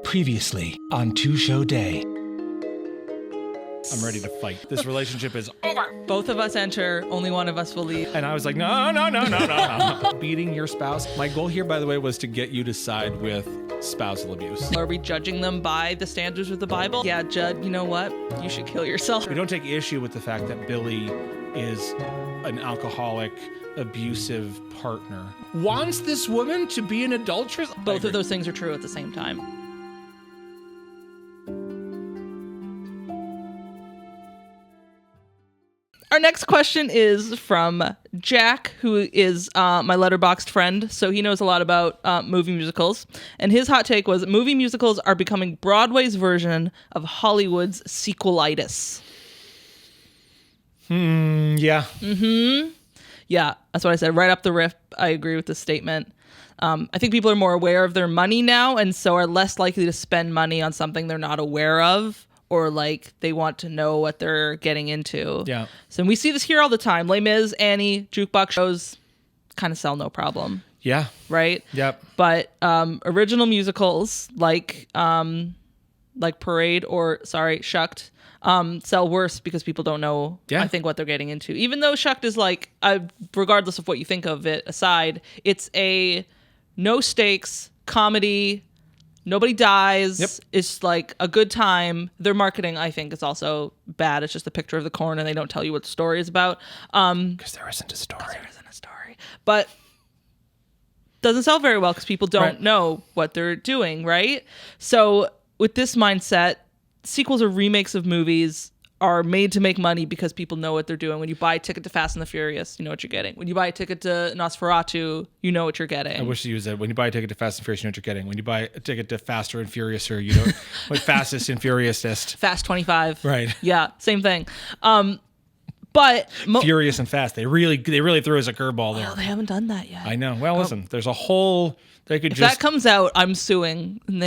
Previously on Two Show Day. I'm ready to fight. This relationship is over. Both of us enter, only one of us will leave. And I was like, no. Beating your spouse. My goal here, by the way, was to get you to side with spousal abuse. Are we judging them by the standards of the Bible? Yeah, Judd, you know what? You should kill yourself. We don't take issue with the fact that Billy is an alcoholic, abusive partner. Wants this woman to be an adulteress? Both of those things are true at the same time. Our next question is from Jack, who is my letterboxed friend, so he knows a lot about movie musicals. And his hot take was, movie musicals are becoming Broadway's version of Hollywood's sequel-itis. Yeah. Mm-hmm. Yeah, that's what I said. Right up the riff, I agree with this statement. I think people are more aware of their money now, and so are less likely to spend money on something they're not aware of, or like they want to know what they're getting into. Yeah. So we see this here all the time. Les Mis, Annie, jukebox shows kind of sell no problem. Yeah. Right? Yep. But original musicals like Parade or Shucked sell worse because people don't know, Yeah. I think, what they're getting into. Even though Shucked is like, regardless of what you think of it aside, it's a no stakes comedy. Nobody dies. Yep. It's like a good time. Their marketing, I think, is also bad. It's just a picture of the corn and they don't tell you what the story is about. Because there isn't a story. But doesn't sell very well because people don't Right. know what they're doing, right? So with this mindset, sequels or remakes of movies are made to make money because people know what they're doing. When you buy a ticket to Fast and the Furious, you know what you're getting. When you buy a ticket to Nosferatu, you know what you're getting. I wish you used that. When you buy a ticket to Fast and Furious, you know what you're getting. When you buy a ticket to Faster and Furiouser, you know what Fastest and Furiousest. Fast 25. Right. Yeah, same thing. But Furious and Fast. They really threw us a curveball there. well, they haven't done that yet. I know. Well, listen, there's a whole. They could If just. that comes out, I'm suing. And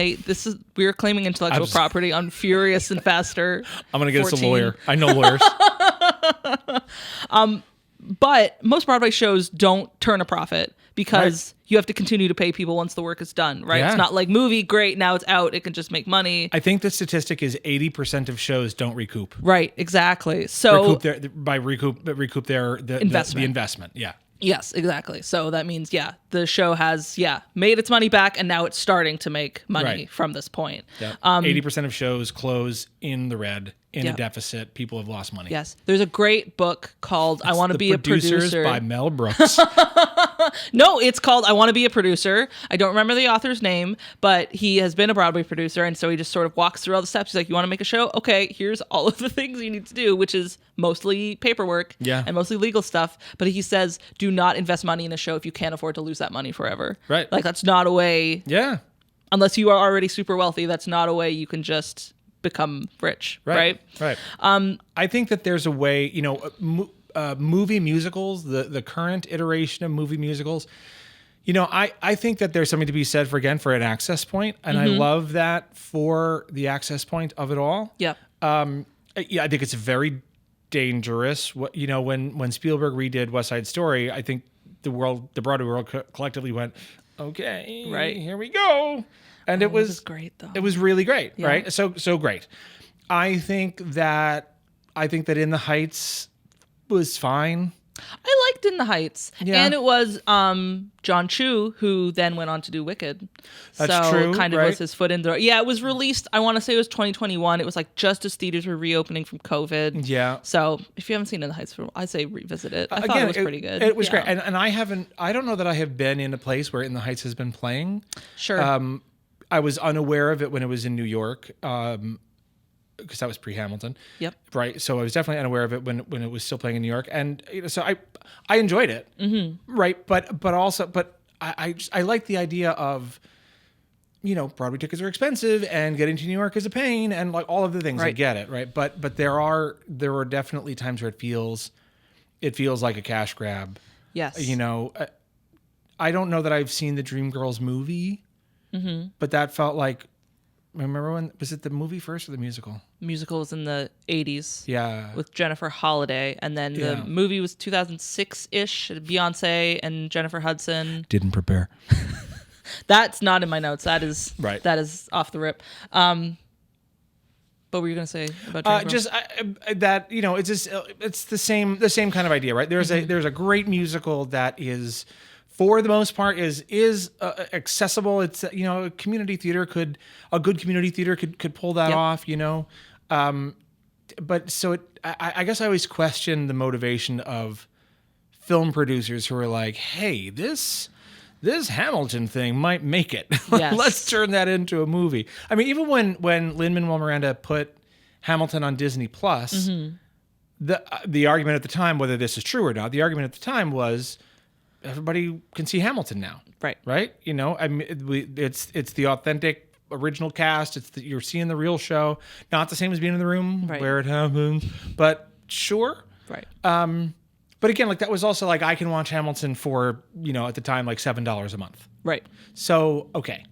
we are claiming intellectual property on Furious and Faster. I'm gonna get us a 14. lawyer. I know lawyers. But most Broadway shows don't turn a profit because you have to continue to pay people once the work is done, right? Yeah. It's not like movie, great, now it's out, it can just make money. I think the statistic is 80% of shows don't recoup. Right, exactly. So recoup their Investment. The investment. Yeah. yes, exactly. So that means, the show has, made its money back and now it's starting to make money Right. from this point. Yeah. 80% of shows close in the red, in Yeah. a deficit. People have lost money. Yes. There's a great book called I Want to Be a Producers Producer. by Mel Brooks. No, it's called I Want to Be a Producer. I don't remember the author's name, but he has been a Broadway producer, and so he just sort of walks through all the steps. He's like, you want to make a show? Okay, here's all of the things you need to do, which is mostly paperwork and mostly legal stuff. But he says, do not invest money in a show if you can't afford to lose that money forever. Right. Like, that's not a way, Yeah. unless you are already super wealthy, that's not a way you can just become rich, right? Right. I think that there's a way, movie musicals, the current iteration of movie musicals, I think that there's something to be said for an access point. And I love that for the access point of it all. Yeah. I think it's very dangerous. When Spielberg redid West Side Story, I think the Broadway world collectively went, okay, Right. here we go. And it was great, though. It was really great, Yeah. right? So great. I think that In the Heights was fine. I liked In the Heights. Yeah. And it was John Chu, who then went on to do Wicked. That's so true, it kind of right? was his foot in the... Yeah, it was released, I want to say it was 2021. It was like just as theaters were reopening from COVID. Yeah. So if you haven't seen In the Heights, I say revisit it. I thought it was pretty good. It was Yeah. great. And I don't know that I have been in a place where In the Heights has been playing. Sure. I was unaware of it when it was in New York, because that was pre-Hamilton. Yep. Right. So I was definitely unaware of it when it was still playing in New York, and so I enjoyed it. Mm-hmm. Right. But I like the idea of, Broadway tickets are expensive and getting to New York is a pain and like all of the things. Right. I get it. Right. But there are definitely times where it feels like a cash grab. Yes. I don't know that I've seen the Dreamgirls movie, but that felt like, remember when, was it the movie first or the musical? Musical was in the 80s. Yeah. With Jennifer Holliday. And then the movie was 2006-ish. Beyonce and Jennifer Hudson. Didn't prepare. That's not in my notes. That is Right. That is off the rip. What were you gonna say about Dreamgirls? Just that it's just it's the same kind of idea, right? There's a great musical that is, for the most part, is accessible. It's a good community theater could pull that off, but so I guess I always question the motivation of film producers who are like, hey, this Hamilton thing might make it. Yes. Let's turn that into a movie. I mean, even when Lin-Manuel Miranda put Hamilton on Disney Plus, the argument at the time, whether this is true or not, the argument at the time was everybody can see Hamilton now. Right. Right? I mean, it's the authentic original cast. You're seeing the real show. Not the same as being in the room where it happens, but sure. Right. But again, like that was also like I can watch Hamilton for, at the time, like $7 a month. Right. So, okay.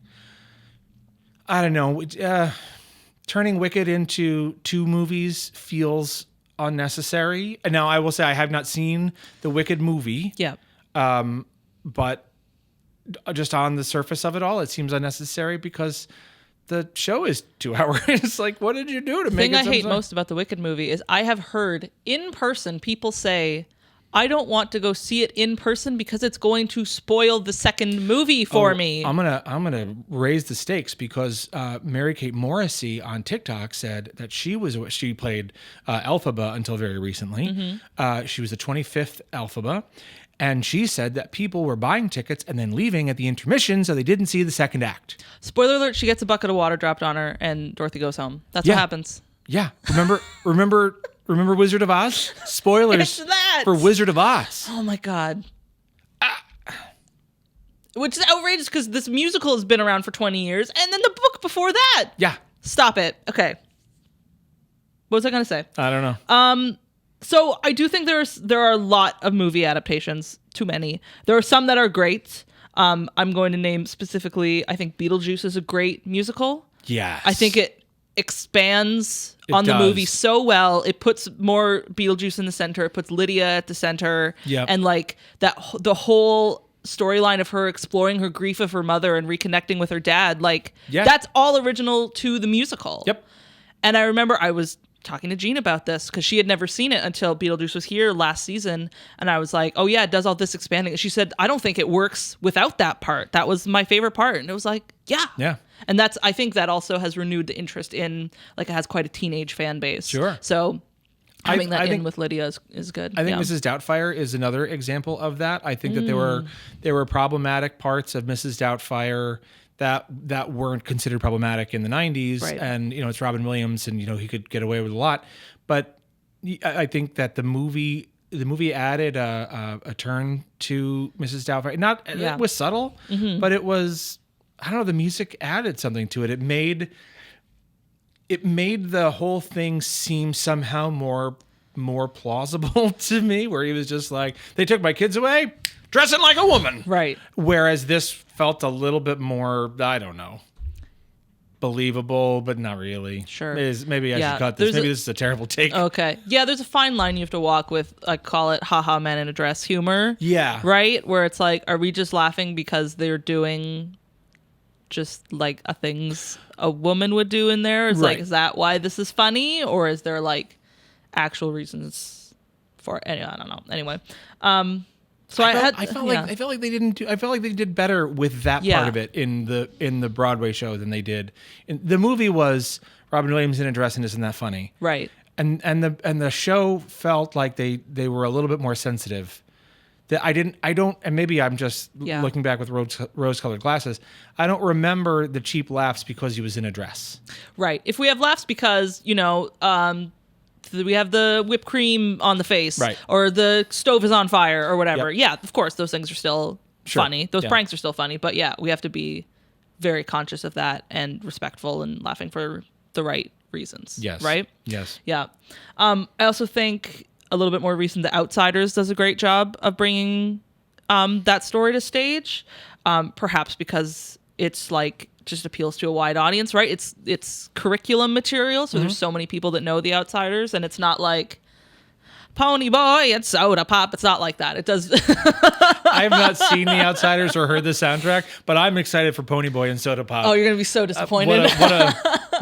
I don't know. Turning Wicked into 2 movies feels unnecessary. Now, I will say I have not seen the Wicked movie. Yeah. But just on the surface of it all, it seems unnecessary because the show is 2 hours. It's like, what did you do to make it? The thing I hate most about the Wicked movie is I have heard in person people say, I don't want to go see it in person because it's going to spoil the second movie for me. I'm gonna raise the stakes because Mary-Kate Morrissey on TikTok said that she played Elphaba until very recently. She was the 25th Elphaba, and she said that people were buying tickets and then leaving at the intermission so they didn't see the second act. Spoiler alert: she gets a bucket of water dropped on her, and Dorothy goes home. That's what happens. Yeah, remember Wizard of Oz? Spoilers It's that! for Wizard of Oz. Oh my god. Which is outrageous because this musical has been around for 20 years, and then the book before that. Yeah. Stop it. Okay. What was I going to say? I don't know. So I do think there are a lot of movie adaptations. Too many. There are some that are great. I'm going to name specifically, I think Beetlejuice is a great musical. Yes. I think it expands on the movie so well. It puts more Beetlejuice in the center. It puts Lydia at the center. Yep. And like the whole storyline of her exploring her grief of her mother and reconnecting with her dad, like that's all original to the musical. Yep. And I remember I was talking to Jean about this because she had never seen it until Beetlejuice was here last season. And I was like, oh yeah, it does all this expanding. She said, I don't think it works without that part. That was my favorite part. And it was like, yeah. Yeah. And I think that also has renewed the interest in, like, it has quite a teenage fan base. Sure. So having that I in think, with Lydia is good. I think Mrs. Doubtfire is another example of that. I think that there were problematic parts of Mrs. Doubtfire that weren't considered problematic in the 90s. Right. And, it's Robin Williams and, he could get away with a lot. But I think that the movie added a turn to Mrs. Doubtfire. It was subtle, but it was, I don't know, the music added something to it. It made the whole thing seem somehow more plausible to me, where he was just like, they took my kids away, dressing like a woman. Right. Whereas this felt a little bit more, I don't know, believable, but not really. Sure. Maybe I should cut this. Maybe this is a terrible take. Okay. Yeah, there's a fine line you have to walk with, I call it haha man in a dress humor. Yeah. Right? Where it's like, are we just laughing because they're doing just like things a woman would do in there? It's like, is that why this is funny? Or is there like actual reasons for it? Anyway, I don't know. Anyway. So I felt like they didn't do. I felt like they did better with that part of it in the Broadway show than they did. The movie was Robin Williams in a dress and isn't that funny, right? And the show felt like they were a little bit more sensitive. That I don't, and maybe I'm just looking back with rose-colored glasses. I don't remember the cheap laughs because he was in a dress. Right. If we have laughs because we have the whipped cream on the face, right, or the stove is on fire, or whatever. Yep. Yeah, of course, those things are still funny. Those pranks are still funny, but yeah, we have to be very conscious of that and respectful and laughing for the right reasons. Yes. Right? Yes. Yeah. I also think a little bit more recent, The Outsiders does a great job of bringing that story to stage, perhaps because it's like just appeals to a wide audience, right? It's curriculum material, so there's so many people that know The Outsiders, and it's not like Pony Boy, it's soda pop. It's not like that. It does. I have not seen The Outsiders or heard the soundtrack, but I'm excited for Pony Boy and Soda Pop. Oh, you're gonna be so disappointed.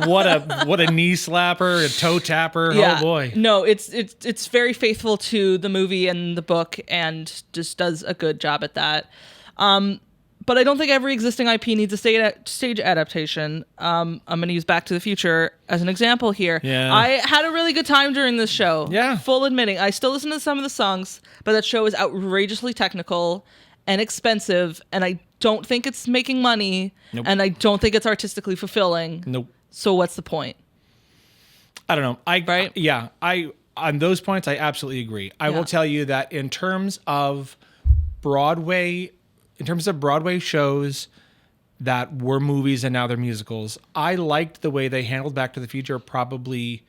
What a knee slapper, a toe tapper. Yeah. Oh boy. No, it's very faithful to the movie and the book, and just does a good job at that. But I don't think every existing IP needs a stage adaptation. I'm going to use Back to the Future as an example here. Yeah. I had a really good time during this show. Yeah. Full admitting. I still listen to some of the songs, but that show is outrageously technical and expensive, and I don't think it's making money, Nope. and I don't think it's artistically fulfilling. Nope. So what's the point? I don't know. Right? Yeah. On those points, I absolutely agree. I will tell you that in terms of Broadway shows that were movies and now they're musicals, I liked the way they handled Back to the Future, probably,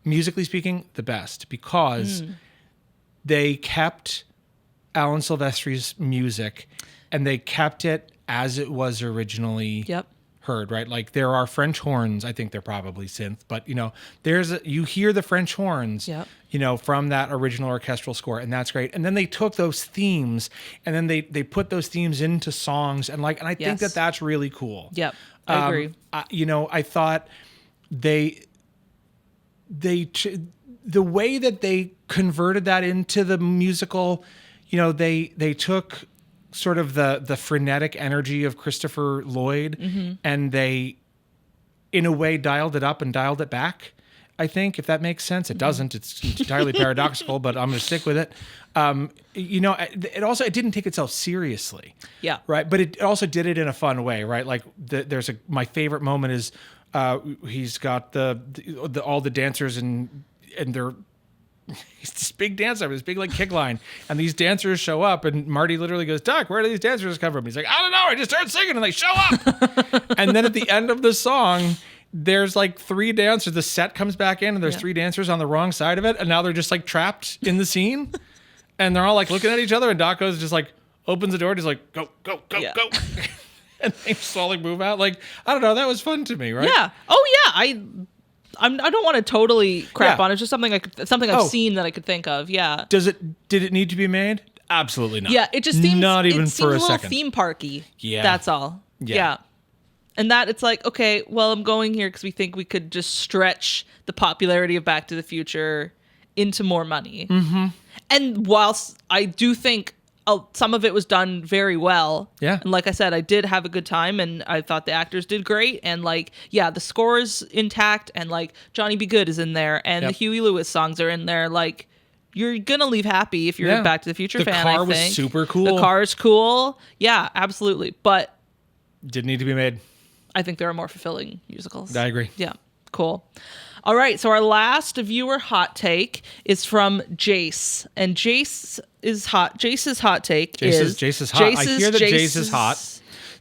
musically speaking, the best, because they kept Alan Silvestri's music and they kept it as it was originally heard, right? Like, there are French horns. I think they're probably synth, but you hear the French horns, from that original orchestral score, and that's great. And then they took those themes and then they put those themes into songs, and I think that that's really cool. Yep. I agree. I thought the way that they converted that into the musical, they took sort of the frenetic energy of Christopher Lloyd, and they, in a way, dialed it up and dialed it back, I think, if that makes sense. It doesn't. It's entirely paradoxical, but I'm going to stick with it. It didn't take itself seriously. Yeah. Right. But it also did it in a fun way, right? Like, my favorite moment is he's got all the dancers and they're, he's this big dancer, this big kick line, and these dancers show up, and Marty literally goes, "Doc, where do these dancers come from?" He's like, "I don't know. I just started singing and they show up." And then at the end of the song, there's 3 dancers. The set comes back in, and there's 3 dancers on the wrong side of it, and now they're just trapped in the scene, and they're all looking at each other, and Doc goes just opens the door, just go, go, go, go. And they slowly move out. I don't know. That was fun to me, right? Yeah. Oh yeah. I don't want to totally crap on it. It's just something I've seen that I could think of. Yeah. Did it need to be made? Absolutely not. Yeah. It just seems not even it for seems a little second. theme parky. Yeah. That's all. Yeah. And that it's okay, well, I'm going here because we think we could just stretch the popularity of Back to the Future into more money. Mm-hmm. And whilst I do think some of it was done very well. Yeah. And like I said, I did have a good time, and I thought the actors did great. And the score is intact, and Johnny B. Good is in there, and the Huey Lewis songs are in there. You're gonna leave happy if you're a Back to the Future fan. The car I think. was super cool. The car is cool. Yeah, absolutely. But didn't need to be made. I think there are more fulfilling musicals. I agree. Yeah. Cool. All right, so our last viewer hot take is from Jace, and Jace's hot take is Jace is hot. I hear that Jace is hot.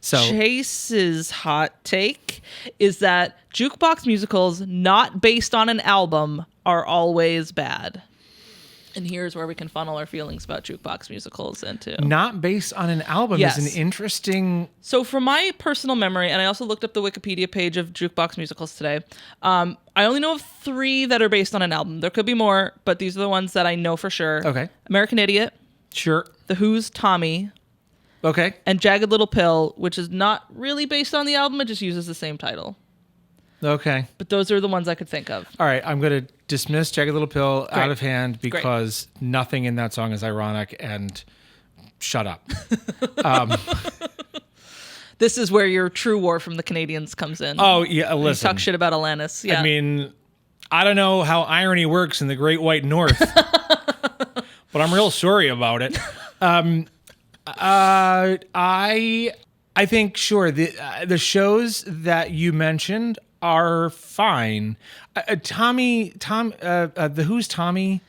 So Jace's hot take is that jukebox musicals not based on an album are always bad. And here's where we can funnel our feelings about jukebox musicals into. Not based on an album is an interesting... So from my personal memory, and I also looked up the Wikipedia page of jukebox musicals today, I only know of 3 that are based on an album. There could be more, but these are the ones that I know for sure. Okay. American Idiot. Sure. The Who's Tommy. Okay. And Jagged Little Pill, which is not really based on the album. It just uses the same title. Okay. But those are the ones I could think of. All right. I'm going to dismiss Jagged Little Pill out of hand because nothing in that song is ironic, and shut up. This is where your true war from the Canadians comes in. Oh, yeah. Listen. You talk shit about Alanis. Yeah. I mean, I don't know how irony works in the Great White North, but I'm real sorry about it. I think, sure, the shows that you mentioned are fine. The Who's Tommy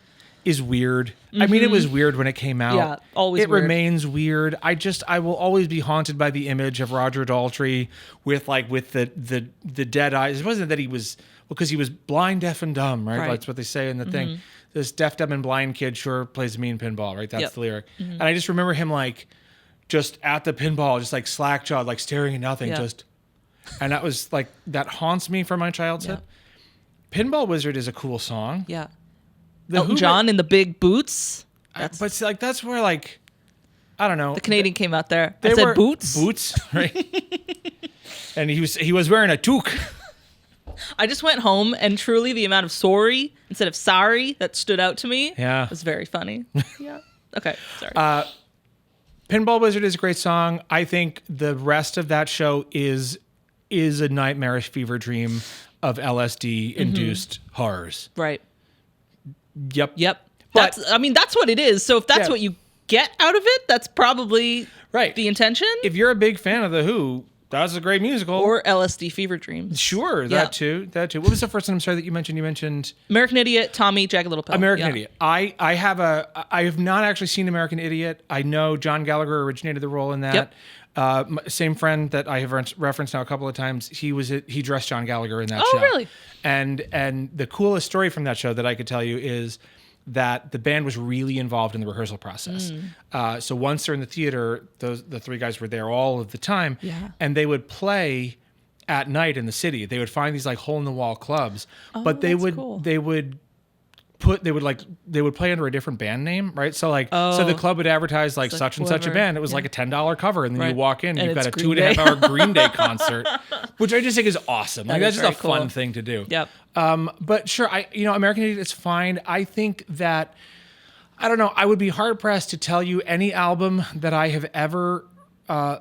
is weird. Mm-hmm. I mean, it was weird when it came out. Yeah, always it weird. Remains weird. I will always be haunted by the image of Roger Daltrey with the dead eyes. It wasn't that he was, because he was blind, deaf, and dumb, right? That's what they say in the thing. This deaf, dumb, and blind kid sure plays a mean pinball, right? That's the lyric. Mm-hmm. And I just remember him just at the pinball, just slack jawed, staring at nothing, and that was that haunts me from my childhood. Pinball Wizard is a cool song. Yeah. Elton John in the big boots. But see, like that's where like I don't know. The Canadian came out there. They I said were boots, right? And he was wearing a toque. I just went home, and truly the amount of sorry instead of sorry that stood out to me was very funny. Yeah. Okay. Sorry. Pinball Wizard is a great song. I think the rest of that show is a nightmarish fever dream of LSD induced horrors. Right. Yep. That's what it is. So if that's what you get out of it, that's probably right. the intention. If you're a big fan of The Who, that's a great musical. Or LSD Fever Dreams. Sure, that too. What was the first one? I'm sorry that you mentioned. You mentioned American Idiot, Tommy, Jagged Little Pill. American Idiot. I have not actually seen American Idiot. I know John Gallagher originated the role in that. Yep. Same friend that I have referenced now a couple of times. He dressed John Gallagher in that show. Oh, really? And the coolest story from that show that I could tell you is that the band was really involved in the rehearsal process. So once they're in the theater, the three guys were there all of the time, and they would play at night in the city. They would find these like hole in the wall clubs, but they would play under a different band name, right? So so the club would advertise like such and such a band. It was like a $10 cover, and then you walk in, and you've got a 2.5 hour Green Day concert, which I just think is awesome. Like that's just a fun thing to do. Yep. But sure, American Idiot is fine. I think that I don't know. I would be hard pressed to tell you any album that I have ever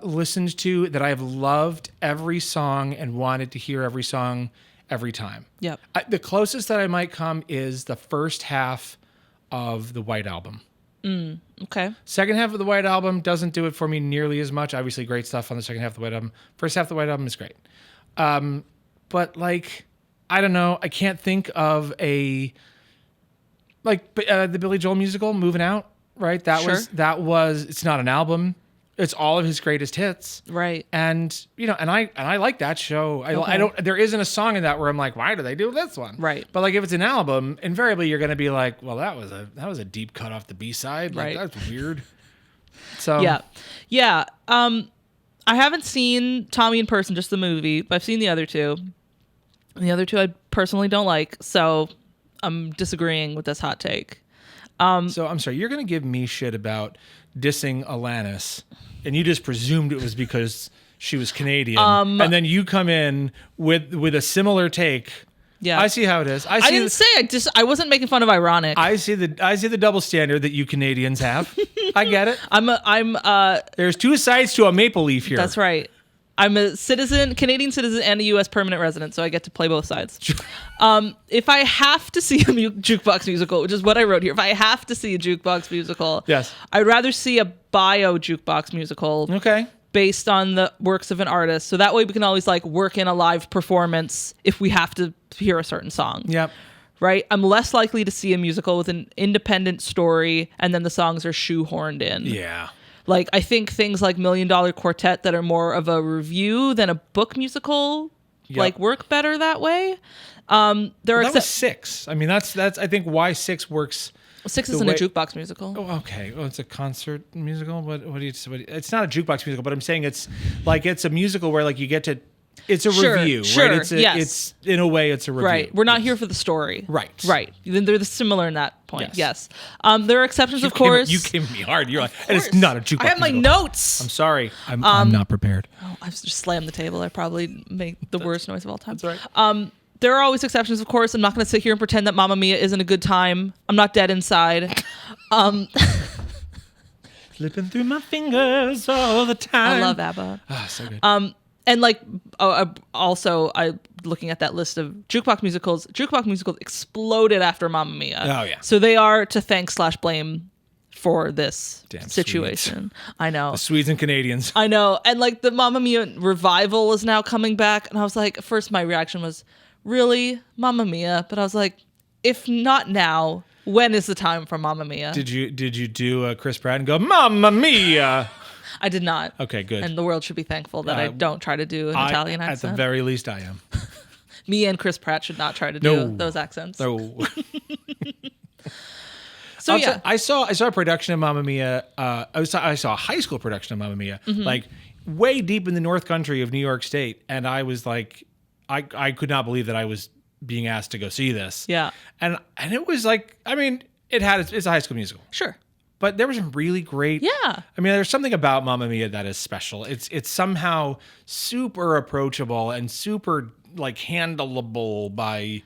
listened to that I have loved every song and wanted to hear every song every time. Yep. The closest that I might come is the first half of the White Album. Okay. Second half of the White Album doesn't do it for me nearly as much. Obviously, great stuff on the second half of the White Album. First half of the White Album is great. But like, I don't know. I can't think of the Billy Joel musical, Moving Out, right? That was, it's not an album. It's all of his greatest hits. Right. And, and I like that show. There isn't a song in that where I'm like, why do they do this one? Right. But like if it's an album, invariably you're going to be like, well, that was a deep cut off the B-side. Like, right. That's weird. So. Yeah. Yeah. I haven't seen Tommy in person, just the movie, but I've seen the other two. And the other two I personally don't like. So I'm disagreeing with this hot take. So I'm sorry, you're going to give me shit about dissing Alanis, and you just presumed it was because she was Canadian, and then you come in with a similar take. Yeah, I see how it is. I didn't say I wasn't making fun of ironic. I see the double standard that you Canadians have. I get it. There's two sides to a maple leaf here. That's right. I'm a Canadian citizen, and a U.S. permanent resident, so I get to play both sides. If I have to see a jukebox musical, which is what I wrote here, if I have to see a jukebox musical, yes, I'd rather see a bio jukebox musical. Okay. Based on the works of an artist, so that way we can always like work in a live performance if we have to hear a certain song. Yep. Right? I'm less likely to see a musical with an independent story and then the songs are shoehorned in. Yeah. Like, I think things like $1 Million Quartet that are more of a review than a book musical, like, work better that way. That was 6. I mean, that's I think why 6 works. 6 isn't a jukebox musical. Oh, okay. Oh, it's a concert musical. What do you? It's not a jukebox musical, but I'm saying it's a musical where like you get to. It's a review, right? It's in a way, it's a review. Right. We're not here for the story. Right. Right. Then they're similar in that point. Yes. There are exceptions, of course. You came at me hard. You're like, and it's not a jukebox. I have my musical. notes. I'm sorry. I'm not prepared. Oh, I've just slammed the table. I probably make the worst noise of all time. That's right. There are always exceptions, of course. I'm not going to sit here and pretend that Mamma Mia isn't a good time. I'm not dead inside. Slipping through my fingers all the time. I love ABBA. So good. And like, also, looking at that list of jukebox musicals exploded after Mamma Mia. Oh yeah. So they are to thank / blame for this situation. Swedes. I know. The Swedes and Canadians. I know. And like the Mamma Mia revival is now coming back. And I was like, first my reaction was, really? Mamma Mia? But I was like, if not now, when is the time for Mamma Mia? Did you do Chris Pratt and go, Mamma Mia? I did not. Okay, good. And the world should be thankful that I don't try to do an Italian accent. At the very least, I am. Me and Chris Pratt should not try to do those accents. No. So yeah, I saw a production of Mamma Mia. I saw a high school production of Mamma Mia, like way deep in the North Country of New York State, and I was like, I could not believe that I was being asked to go see this. Yeah. And it was like, I mean, it's a High School Musical. Sure. But there was some really great. Yeah. I mean, there's something about Mamma Mia that is special. It's somehow super approachable and super like handleable by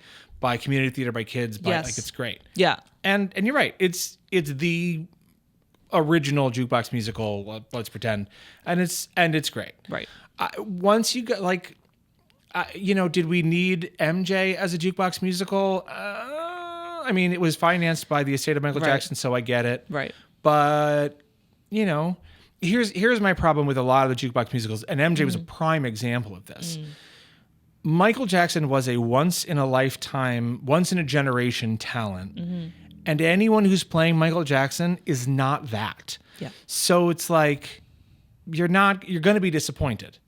community theater, by kids. Yes. Like it's great. Yeah. And you're right. It's the original jukebox musical. Let's pretend, and it's great. Right. Once you got like, did we need MJ as a jukebox musical? I mean, it was financed by the estate of Michael Jackson, so I get it. Right. But, here's my problem with a lot of the jukebox musicals, and MJ was a prime example of this. Michael Jackson was a once in a generation talent. And anyone who's playing Michael Jackson is not that. Yeah. So it's like, you're going to be disappointed.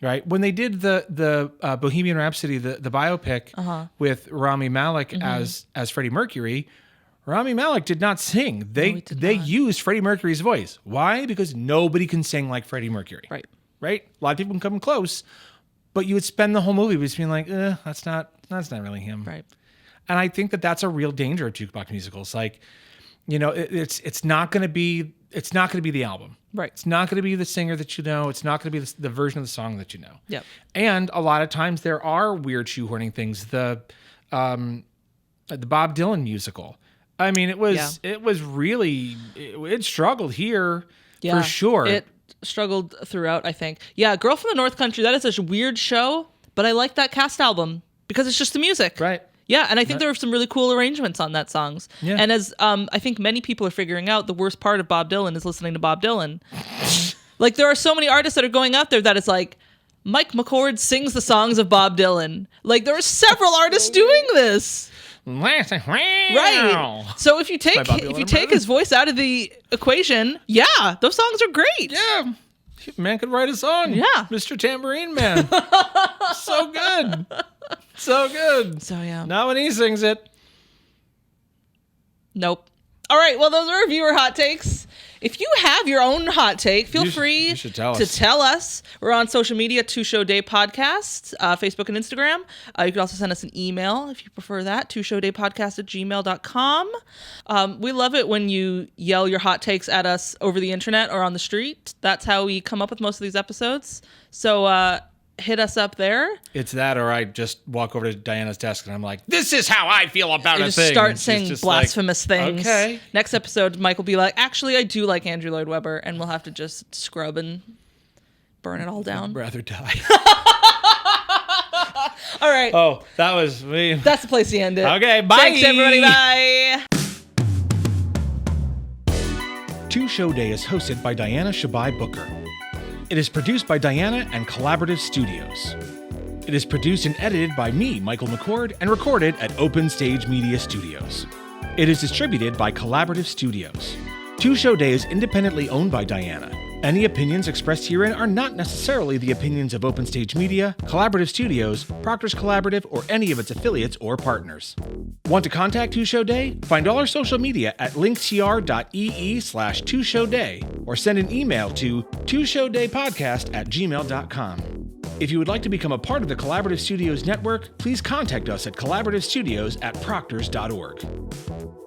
Right, when they did the Bohemian Rhapsody, the biopic with Rami Malek as Freddie Mercury, Rami Malek did not sing. They used Freddie Mercury's voice. Why? Because nobody can sing like Freddie Mercury. Right. Right. A lot of people can come close, but you would spend the whole movie just being like, that's not really him. Right. And I think that that's a real danger of jukebox musicals. Like, it's not going to be the album. Right. It's not going to be the singer that you know. It's not going to be the version of the song that you know. Yep. And a lot of times there are weird shoehorning things. The Bob Dylan musical. I mean, it struggled here for sure. It struggled throughout, I think. Yeah, Girl from the North Country, that is such a weird show, but I like that cast album because it's just the music. Right. Yeah, and I think there were some really cool arrangements on that songs. Yeah. And as I think many people are figuring out, the worst part of Bob Dylan is listening to Bob Dylan. Like, there are so many artists that are going out there that it's like, Mike McCord sings the songs of Bob Dylan. Like, there are several artists doing this. Right. So if you take his voice out of the equation, yeah, those songs are great. Yeah. Man could write a song. Yeah. Mr. Tambourine Man. So good. So good. So, yeah. Not when he sings it. Nope. All right. Well, those are viewer hot takes. If you have your own hot take, feel free to tell us. We're on social media, 2 Show Day Podcast, Facebook and Instagram. You can also send us an email if you prefer that, 2showdaypodcast@gmail.com. We love it when you yell your hot takes at us over the internet or on the street. That's how we come up with most of these episodes. So hit us up there. It's that, or I just walk over to Diana's desk and I'm like, this is how I feel about a thing. Start saying blasphemous things. Okay. Next episode, Mike will be like, actually, I do like Andrew Lloyd Webber, and we'll have to just scrub and burn it all down. I'd rather die. All right. Oh, that was me. That's the place to end it. Okay, bye. Thanks, everybody. Bye. 2 Show Day is hosted by Diana Shabai Booker. It is produced by Diana and Collaborative Studios. It is produced and edited by me, Michael McCord, and recorded at Open Stage Media Studios. It is distributed by Collaborative Studios. 2 Show Day is independently owned by Diana. Any opinions expressed herein are not necessarily the opinions of Open Stage Media, Collaborative Studios, Proctor's Collaborative, or any of its affiliates or partners. Want to contact 2 Show Day? Find all our social media at linktr.ee/2showday or send an email to 2showdaypodcast@gmail.com. If you would like to become a part of the Collaborative Studios network, please contact us at collaborativestudios@proctors.org.